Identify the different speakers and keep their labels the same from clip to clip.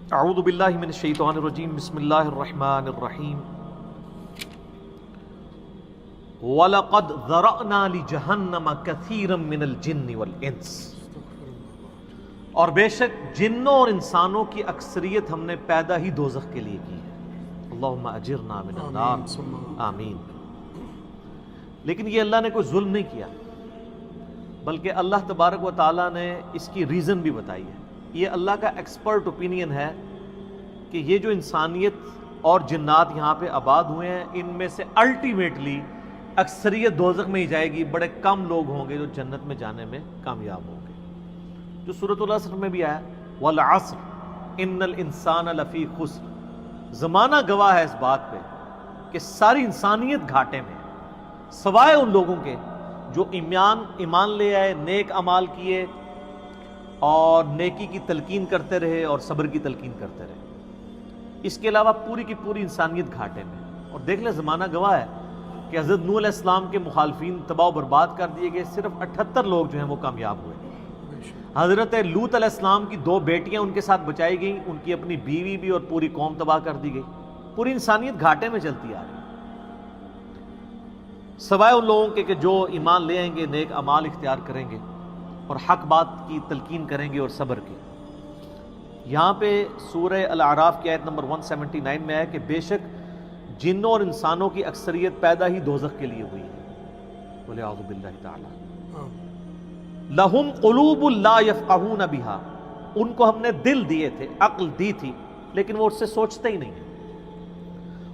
Speaker 1: اعوذ باللہ من الشیطان الرجیم بسم اللہ الرحمن الرحیم وَلَقَدْ ذَرَأْنَا لِجَهَنَّمَ كَثِيرًا مِنَ الْجِنِّ وَالْإِنسِ، اور بے شک جنوں اور انسانوں کی اکثریت ہم نے پیدا ہی دوزخ کے لیے کی ہے۔ اللہم اجرنا من النار، آمین۔ لیکن یہ اللہ نے کوئی ظلم نہیں کیا، بلکہ اللہ تبارک و تعالیٰ نے اس کی ریزن بھی بتائی ہے۔ یہ اللہ کا ایکسپرٹ اوپینین ہے کہ یہ جو انسانیت اور جنات یہاں پہ آباد ہوئے ہیں، ان میں سے الٹیمیٹلی اکثریت دوزخ میں ہی جائے گی، بڑے کم لوگ ہوں گے جو جنت میں جانے میں کامیاب ہوں گے۔ جو سورۃ العصر میں بھی آیا والعصر ان الانسان لفی خسر، زمانہ گواہ ہے اس بات پہ کہ ساری انسانیت گھاٹے میں ہے، سوائے ان لوگوں کے جو ایمان لے آئے، نیک اعمال کیے اور نیکی کی تلقین کرتے رہے اور صبر کی تلقین کرتے رہے۔ اس کے علاوہ پوری کی پوری انسانیت گھاٹے میں۔ اور دیکھ لیں زمانہ گواہ ہے کہ حضرت نوح علیہ السلام کے مخالفین تباہ و برباد کر دیے گئے، صرف 78 لوگ جو ہیں وہ کامیاب ہوئے۔ حضرت لوط علیہ السلام کی 2 بیٹیاں ان کے ساتھ بچائی گئیں، ان کی اپنی بیوی بھی اور پوری قوم تباہ کر دی گئی۔ پوری انسانیت گھاٹے میں چلتی آ رہی ہے، سوائے ان لوگوں کے کہ جو ایمان لے آئیں گے، نیک اعمال اختیار کریں گے اور حق بات کی تلقین کریں گے اور صبر کی۔ یہاں پہ سورہ الاعراف کی آیت نمبر 179 میں ہے کہ بے شک جنوں اور انسانوں کی اکثریت پیدا ہی دوزخ کے لیے ہوئی ہے۔ بولے اعوذ باللہ تعالی۔ لہم قلوب لا یفقہون بہا، ان کو ہم نے دل دیے تھے، عقل دی تھی، لیکن وہ اس سے سوچتے ہی نہیں ہیں۔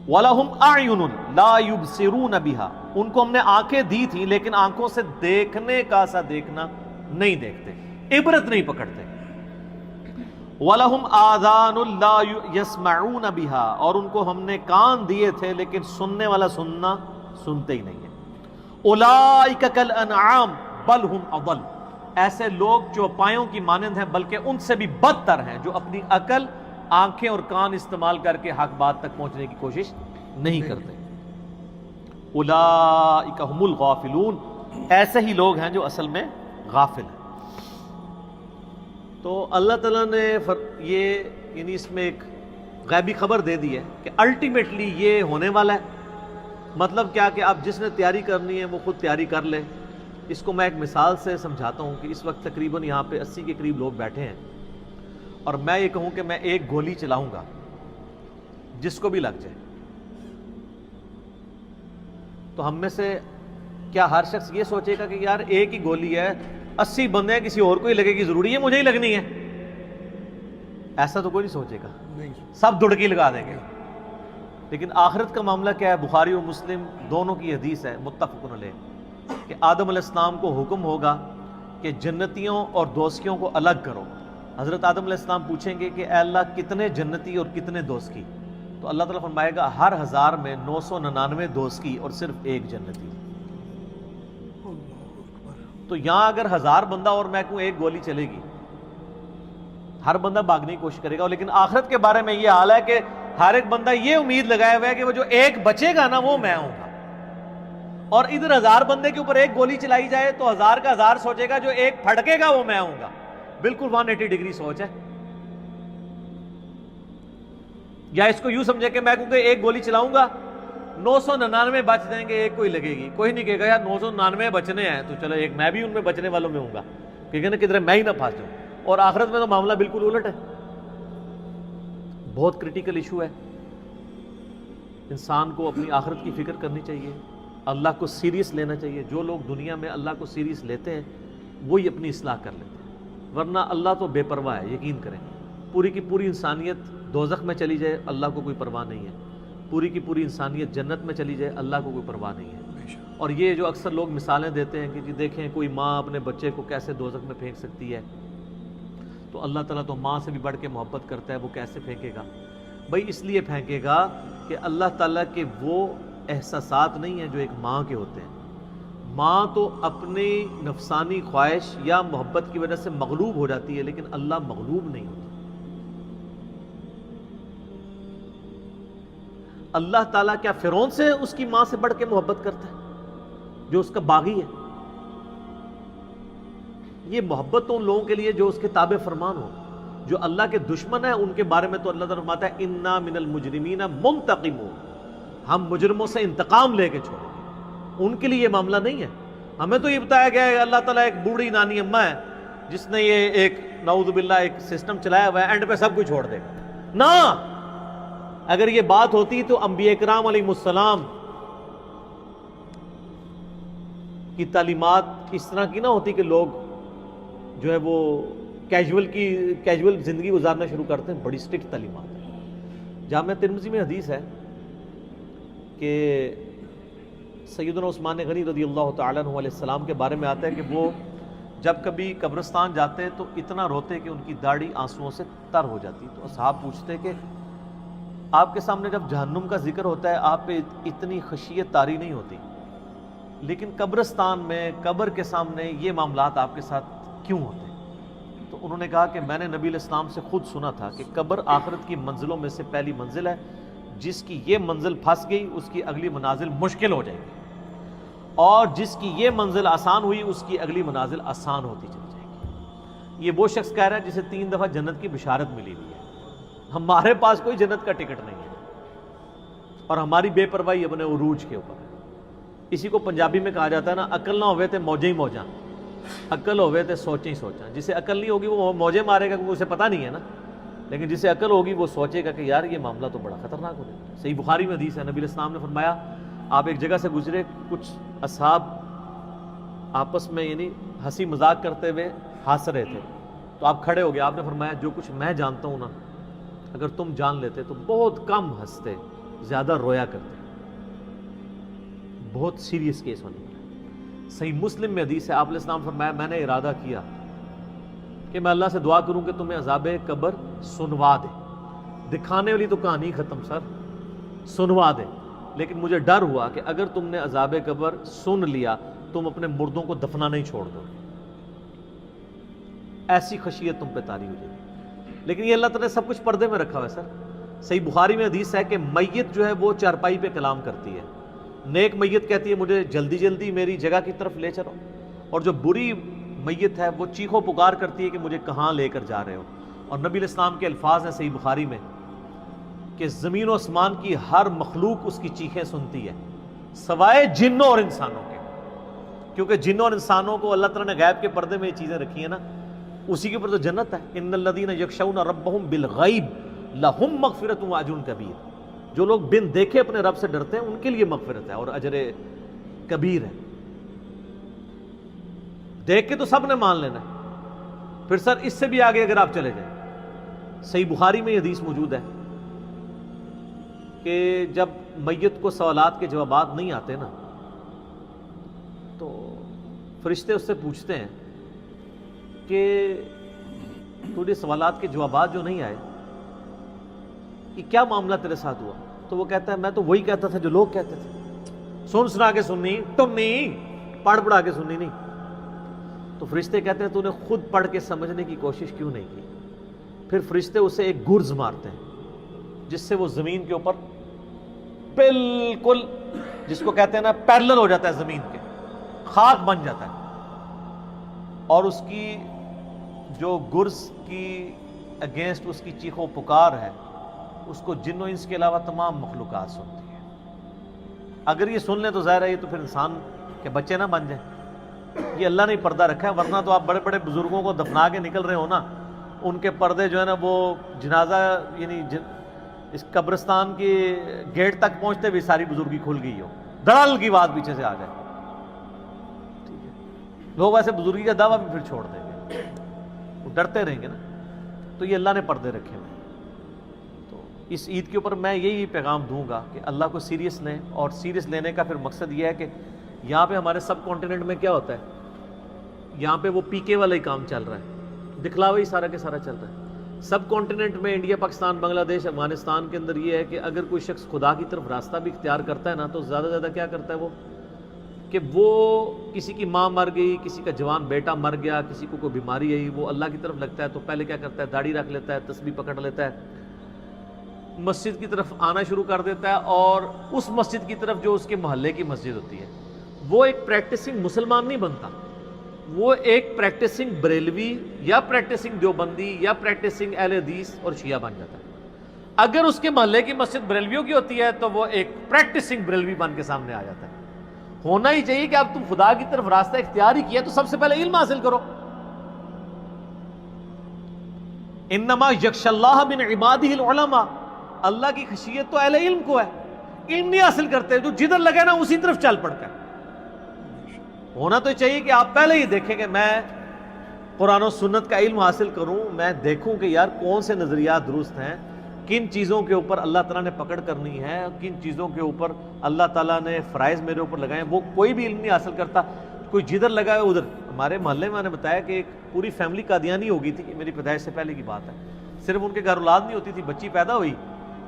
Speaker 1: وَلَهُمْ أَعْيُنٌ لَا يُبْصِرُونَ بِهَا، ان کو ہم نے آنکھیں دی تھی لیکن آنکھوں سے دیکھنے کا سا دیکھنا نہیں دیکھتے، عبرت نہیں پکڑتے۔ وَلَهُمْ آذَانٌ لَا يَسْمَعُونَ بِهَا، اور ان کو ہم نے کان دیے تھے لیکن سننے والا سننا سنتے ہی نہیں ہے۔ أُولَئِكَ كَالْأَنْعَامِ بَلْ هُمْ أَضَلُّ، ایسے لوگ چوپایوں کی مانند ہیں بلکہ ان سے بھی بدتر ہیں، جو اپنی عقل، آنکھیں اور کان استعمال کر کے حق بات تک پہنچنے کی کوشش نہیں کرتے۔ اولئک هم الغافلون، ایسے ہی لوگ ہیں جو اصل میں غافل ہیں۔ تو اللہ تعالیٰ نے یہ یعنی اس میں ایک غیبی خبر دے دی ہے کہ الٹیمیٹلی یہ ہونے والا ہے۔ مطلب کیا کہ اب جس نے تیاری کرنی ہے وہ خود تیاری کر لے۔ اس کو میں ایک مثال سے سمجھاتا ہوں کہ اس وقت تقریباً یہاں پہ 80 کے قریب لوگ بیٹھے ہیں، اور میں یہ کہوں کہ میں ایک گولی چلاؤں گا جس کو بھی لگ جائے، تو ہم میں سے کیا ہر شخص یہ سوچے گا کہ یار ایک ہی گولی ہے، 80 بندے ہیں، کسی اور کو ہی لگے گی، ضروری ہے مجھے ہی لگنی ہے؟ ایسا تو کوئی نہیں سوچے گا، سب دڑکی لگا دیں گے۔ لیکن آخرت کا معاملہ کیا ہے؟ بخاری اور مسلم دونوں کی حدیث ہے متفق علیہ کہ آدم علیہ السلام کو حکم ہوگا کہ جنتیوں اور دوزخیوں کو الگ کرو۔ حضرت آدم علیہ السلام پوچھیں گے کہ اے اللہ کتنے جنتی اور کتنے دوزخی؟ تو اللہ تعالیٰ فرمائے گا ہر 1000 میں 999 دوزخی اور صرف 1 جنتی۔ تو یہاں اگر 1000 بندہ اور میں کہوں ایک گولی چلے گی، ہر بندہ بھاگنے کی کوشش کرے گا، لیکن آخرت کے بارے میں یہ حال ہے کہ ہر ایک بندہ یہ امید لگائے ہوا ہے کہ وہ جو ایک بچے گا نا وہ میں ہوں گا۔ اور ادھر 1000 بندے کے اوپر ایک گولی چلائی جائے تو 1000 کا 1000 سوچے گا جو ایک پھڑکے گا وہ میں ہوں گا۔ بالکل 180 ڈگری سوچ ہے۔ یا اس کو یوں سمجھے کہ میں کیونکہ ایک گولی چلاؤں گا 999 بچ جائیں گے، ایک کوئی لگے گی، کوئی نہیں کہے گا یار 999 بچنے ہیں تو چلو ایک میں بھی ان میں بچنے والوں میں ہوں گا، کیونکہ نا کدھر میں ہی نہ پھنس جاؤں۔ اور آخرت میں تو معاملہ بالکل الٹ ہے۔ بہت کریٹیکل ایشو ہے، انسان کو اپنی آخرت کی فکر کرنی چاہیے، اللہ کو سیریس لینا چاہیے۔ جو لوگ دنیا میں اللہ کو سیریس لیتے ہیں وہی اپنی اصلاح کر لیتے ہیں، ورنہ اللہ تو بے پرواہ ہے۔ یقین کریں پوری کی پوری انسانیت دوزخ میں چلی جائے اللہ کو کوئی پرواہ نہیں ہے، پوری کی پوری انسانیت جنت میں چلی جائے اللہ کو کوئی پرواہ نہیں ہے۔ اور یہ جو اکثر لوگ مثالیں دیتے ہیں کہ جی دیکھیں کوئی ماں اپنے بچے کو کیسے دوزخ میں پھینک سکتی ہے، تو اللہ تعالیٰ تو ماں سے بھی بڑھ کے محبت کرتا ہے، وہ کیسے پھینکے گا؟ بھائی اس لیے پھینکے گا کہ اللہ تعالیٰ کے وہ احساسات نہیں ہیں جو ایک ماں کے ہوتے ہیں۔ ماں تو اپنی نفسانی خواہش یا محبت کی وجہ سے مغلوب ہو جاتی ہے، لیکن اللہ مغلوب نہیں ہوتا۔ اللہ تعالیٰ کیا فرعون سے اس کی ماں سے بڑھ کے محبت کرتا ہے جو اس کا باغی ہے؟ یہ محبت تو ان لوگوں کے لیے جو اس کے تابع فرمان ہو۔ جو اللہ کے دشمن ہیں ان کے بارے میں تو اللہ تعالیٰ فرماتا ہے انا من المجرمین منتقمون، ہم مجرموں سے انتقام لے کے چھوڑیں گے۔ ان کے لیے یہ معاملہ نہیں ہے۔ ہمیں تو یہ بتایا گیا ہے اللہ تعالیٰ ایک بوڑھی نانی اماں ہے جس نے یہ ایک نعوذ باللہ ایک سسٹم چلایا ہوا ہے، اینڈ پہ سب کچھ چھوڑ دے گا۔ نہ، اگر یہ بات ہوتی تو انبیاء کرام علیہ السلام کی تعلیمات اس طرح کی نہ ہوتی کہ لوگ جو ہے وہ کیجول زندگی گزارنا شروع کرتے ہیں۔ بڑی سٹرکٹ تعلیمات ہے۔ جامعہ ترمذی میں حدیث ہے کہ سیدنا عثمان غنی رضی اللہ تعالیٰ عنہ علیہ السلام کے بارے میں آتا ہے کہ وہ جب کبھی قبرستان جاتے تو اتنا روتے کہ ان کی داڑھی آنسوؤں سے تر ہو جاتی۔ تو اصحاب پوچھتے کہ آپ کے سامنے جب جہنم کا ذکر ہوتا ہے آپ پہ اتنی خشیت طاری نہیں ہوتی، لیکن قبرستان میں قبر کے سامنے یہ معاملات آپ کے ساتھ کیوں ہوتے ہیں؟ تو انہوں نے کہا کہ میں نے نبی علیہ السلام سے خود سنا تھا کہ قبر آخرت کی منزلوں میں سے پہلی منزل ہے، جس کی یہ منزل پھنس گئی اس کی اگلی منازل مشکل ہو جائے گی، اور جس کی یہ منزل آسان ہوئی اس کی اگلی منازل آسان ہوتی چلی جائے گی۔ یہ وہ شخص کہہ رہا ہے جسے 3 دفعہ جنت کی بشارت ملی ہوئی ہے۔ ہمارے پاس کوئی جنت کا ٹکٹ نہیں ہے، اور ہماری بے پرواہی اپنے عروج کے اوپر ہے۔ اسی کو پنجابی میں کہا جاتا ہے نا، عقل نہ ہوئے تے موجیں ہی موجاں، عقل ہوئے تے سوچیں ہی سوچاں۔ جسے عقل نہیں ہوگی وہ موجیں مارے گا کیونکہ اسے پتہ نہیں ہے نا، لیکن جسے عقل ہوگی وہ سوچے گا کہ یار یہ معاملہ تو بڑا خطرناک ہو جائے گا۔ صحیح بخاری میں حدیث ہے، نبی علیہ السلام نے فرمایا آپ ایک جگہ سے گزرے، کچھ اصحاب آپس میں یعنی ہنسی مذاق کرتے ہوئے ہنس رہے تھے، تو آپ کھڑے ہو گئے، آپ نے فرمایا جو کچھ میں جانتا ہوں نا اگر تم جان لیتے تو بہت کم ہنستے، زیادہ رویا کرتے۔ بہت سیریس کیس ہونے والا۔ صحیح مسلم میں حدیث ہے، آپ علیہ السلام فرمایا میں نے ارادہ کیا کہ میں اللہ سے دعا کروں کہ تمہیں عذاب قبر سنوا دے۔ دکھانے والی تو کہانی ختم سر، سنوا دے، لیکن مجھے ڈر ہوا کہ اگر تم نے عذاب قبر سن لیا تم اپنے مردوں کو دفنا نہیں چھوڑ دو گے، ایسی خشیت تم پہ طاری ہو جائے گی۔ لیکن یہ اللہ تعالیٰ نے سب کچھ پردے میں رکھا ہوا ہے سر۔ صحیح بخاری میں حدیث ہے کہ میت جو ہے وہ چارپائی پہ کلام کرتی ہے۔ نیک میت کہتی ہے مجھے جلدی جلدی میری جگہ کی طرف لے چلو، اور جو بری میت ہے وہ چیخو پکار کرتی ہے کہ مجھے کہاں لے کر جا رہے ہو۔ اور نبی علیہ السلام کے الفاظ ہیں صحیح بخاری میں کہ زمین و آسمان کی ہر مخلوق اس کی چیخیں سنتی ہے سوائے جنوں اور انسانوں کے، کیونکہ جنوں اور انسانوں کو اللہ تعالیٰ نے غیب کے پردے میں یہ چیزیں رکھی ہیں نا، اسی کے اوپر تو جنت ہے۔ ان الذین یخشون ربہم بالغیب لہم مغفرۃ و اجر کبیر، جو لوگ بن دیکھے اپنے رب سے ڈرتے ہیں ان کے لیے مغفرت ہے اور اجر کبیر ہے۔ دیکھ کے تو سب نے مان لینا ہے، پھر سر اس سے بھی آگے اگر آپ چلے جائیں، صحیح بخاری میں یہ حدیث موجود ہے کہ جب میت کو سوالات کے جوابات نہیں آتے نا تو فرشتے اس سے پوچھتے ہیں کہ تجھے سوالات کے جوابات جو نہیں آئے یہ کیا معاملہ تیرے ساتھ ہوا؟ تو وہ کہتا ہے میں تو وہی کہتا تھا جو لوگ کہتے تھے، سن سنا کے سننی تم نہیں، پڑھ پڑھا کے سننی نہیں۔ تو فرشتے کہتے ہیں تو نے خود پڑھ کے سمجھنے کی کوشش کیوں نہیں کی؟ پھر فرشتے اسے ایک گرز مارتے ہیں جس سے وہ زمین کے اوپر بالکل جس کو کہتے ہیں نا پیرلل ہو جاتا ہے، زمین کے خاک بن جاتا ہے، اور اس کی جو گرز کی اگینسٹ اس کی چیخ و پکار ہے اس کو جن و انس کے علاوہ تمام مخلوقات سنتی ہیں۔ اگر یہ سن لیں تو ظاہر ہے یہ تو پھر انسان کے بچے نہ بن جائیں، یہ اللہ نے پردہ رکھا ہے، ورنہ تو آپ بڑے بڑے بزرگوں کو دفنا کے نکل رہے ہو نا، ان کے پردے جو ہے نا وہ جنازہ یعنی اس قبرستان کے گیٹ تک پہنچتے بھی ساری بزرگی کھل گئی ہو، دڑل کی بات پیچھے سے آ جائے، ٹھیک ہے، لوگ ایسے بزرگی کا دعویٰ بھی پھر چھوڑ دیں گے، وہ ڈرتے رہیں گے نا۔ تو یہ اللہ نے پردے رکھے ہوئے۔ تو اس عید کے اوپر میں یہی پیغام دوں گا کہ اللہ کو سیریس لیں، اور سیریس لینے کا پھر مقصد یہ ہے کہ یہاں پہ ہمارے سب کانٹیننٹ میں کیا ہوتا ہے، یہاں پہ وہ پی کے والا ہی کام چل رہا ہے، دکھلاوا ہی سارا کے سارا چل رہا ہے۔ سب کانٹیننٹ میں انڈیا، پاکستان، بنگلہ دیش، افغانستان کے اندر یہ ہے کہ اگر کوئی شخص خدا کی طرف راستہ بھی اختیار کرتا ہے نا تو زیادہ زیادہ کیا کرتا ہے وہ کہ وہ کسی کی ماں مر گئی، کسی کا جوان بیٹا مر گیا، کسی کو کوئی بیماری آئی، وہ اللہ کی طرف لگتا ہے تو پہلے کیا کرتا ہے داڑھی رکھ لیتا ہے، تسبیح پکڑ لیتا ہے، مسجد کی طرف آنا شروع کر دیتا ہے، اور اس مسجد کی طرف جو اس کے محلے کی مسجد ہوتی ہے، وہ ایک پریکٹسنگ مسلمان نہیں بنتا، وہ ایک پریکٹسنگ بریلوی یا پریکٹسنگ دیوبندی یا پریکٹسنگ اہل حدیث اور شیعہ بن جاتا ہے. اگر اس کے محلے کی مسجد بریلویوں کی ہوتی ہے تو وہ ایک پریکٹسنگ بریلوی بن کے سامنے آ جاتا ہے. ہونا ہی چاہیے کہ اب تم خدا کی طرف راستہ اختیار ہی کیا تو سب سے پہلے علم حاصل کرو. انما یخشی اللہ من عبادہ العلماء، اللہ کی خشیت تو اہل علم کو ہے. علم نہیں حاصل کرتے، جو جدھر لگے نا اسی طرف چل پڑتا ہے. ہونا تو چاہیے کہ آپ پہلے ہی دیکھیں کہ میں قرآن و سنت کا علم حاصل کروں، میں دیکھوں کہ یار کون سے نظریات درست ہیں، کن چیزوں کے اوپر اللہ تعالیٰ نے پکڑ کرنی ہے، کن چیزوں کے اوپر اللہ تعالیٰ نے فرائض میرے اوپر لگائے. وہ کوئی بھی علم نہیں حاصل کرتا، کوئی جدھر لگا ہے ادھر. ہمارے محلے میں نے بتایا کہ ایک پوری فیملی قادیانی ہو گئی تھی، میری پیدائش سے پہلے کی بات ہے. صرف ان کے گھر اولاد نہیں ہوتی تھی، بچی پیدا ہوئی،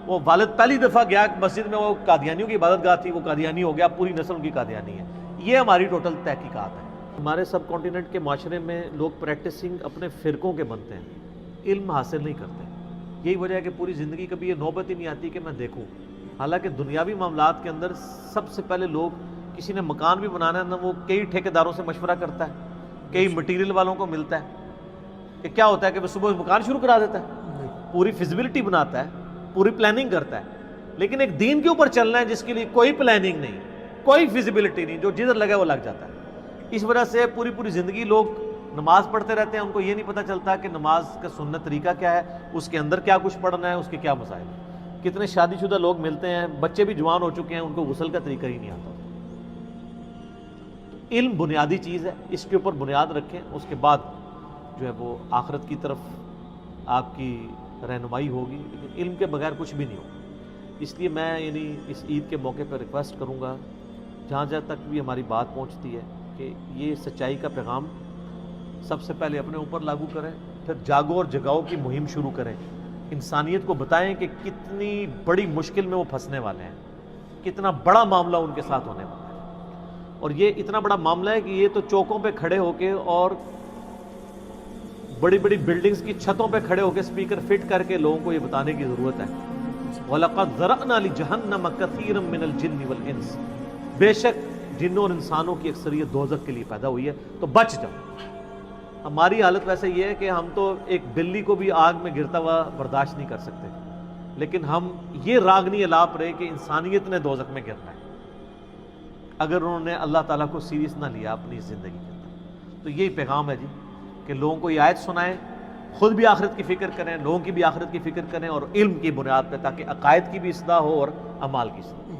Speaker 1: وہ والد پہلی دفعہ گیا مسجد میں، وہ قادیانیوں کی عبادت گاہ تھی، وہ قادیانی ہو گیا، پوری نسل ان کی قادیانی ہے. یہ ہماری ٹوٹل تحقیقات ہے. ہمارے سب کانٹیننٹ کے معاشرے میں لوگ پریکٹسنگ اپنے فرقوں کے بنتے ہیں، علم حاصل نہیں کرتے. یہی وجہ ہے کہ پوری زندگی کبھی یہ نوبت ہی نہیں آتی کہ میں دیکھوں. حالانکہ دنیاوی معاملات کے اندر سب سے پہلے لوگ، کسی نے مکان بھی بنانا ہے نا، وہ کئی ٹھیکیداروں سے مشورہ کرتا ہے، کئی مٹیریل والوں کو ملتا ہے. کہ کیا ہوتا ہے کہ وہ صبح مکان شروع کرا دیتا ہے، پوری فیزیبلٹی بناتا ہے، پوری پلاننگ کرتا ہے. لیکن ایک دین کے اوپر چلنا ہے جس کے لیے کوئی پلاننگ نہیں، کوئی فیزیبلٹی نہیں، جو جدھر لگے وہ لگ جاتا ہے. اس وجہ سے پوری زندگی لوگ نماز پڑھتے رہتے ہیں، ان کو یہ نہیں پتہ چلتا کہ نماز کا سنت طریقہ کیا ہے، اس کے اندر کیا کچھ پڑھنا ہے، اس کے کیا مسائل ہیں. کتنے شادی شدہ لوگ ملتے ہیں، بچے بھی جوان ہو چکے ہیں، ان کو غسل کا طریقہ ہی نہیں آتا. علم بنیادی چیز ہے، اس کے اوپر بنیاد رکھیں، اس کے بعد جو ہے وہ آخرت کی طرف آپ کی رہنمائی ہوگی. لیکن علم کے بغیر کچھ بھی نہیں ہوگا. اس لیے میں اس عید کے موقع پر ریکویسٹ کروں گا، جہاں تک بھی ہماری بات پہنچتی ہے، کہ یہ سچائی کا پیغام سب سے پہلے اپنے اوپر لاگو کریں، پھر جاگو اور جگاؤ کی مہم شروع کریں. انسانیت کو بتائیں کہ کتنی بڑی مشکل میں وہ پھنسنے والے ہیں، کتنا بڑا معاملہ ان کے ساتھ ہونے والا ہے. اور یہ اتنا بڑا معاملہ ہے کہ یہ تو چوکوں پہ کھڑے ہو کے اور بڑی بلڈنگز کی چھتوں پہ کھڑے ہو کے اسپیکر فٹ کر کے لوگوں کو یہ بتانے کی ضرورت ہے. وَلَقَدْ ذَرَأْنَا لِجَهَنَّمَ كَثِيرًا مِنَ الْجِنِّ وَالْإِنسِ، بے شک جنوں اور انسانوں کی اکثریت دوزخ کے لیے پیدا ہوئی ہے، تو بچ جاؤ. ہماری حالت ویسے یہ ہے کہ ہم تو ایک بلی کو بھی آگ میں گرتا ہوا برداشت نہیں کر سکتے، لیکن ہم یہ راگنی الاپ رہے کہ انسانیت نے دوزخ میں گرنا ہے اگر انہوں نے اللہ تعالیٰ کو سیریس نہ لیا اپنی زندگی کے اندر. تو یہی پیغام ہے جی، کہ لوگوں کو یہ آیت سنائیں، خود بھی آخرت کی فکر کریں، لوگوں کی بھی آخرت کی فکر کریں، اور علم کی بنیاد پہ، تاکہ عقائد کی بھی اصلاح ہو اور اعمال کی اصلاح.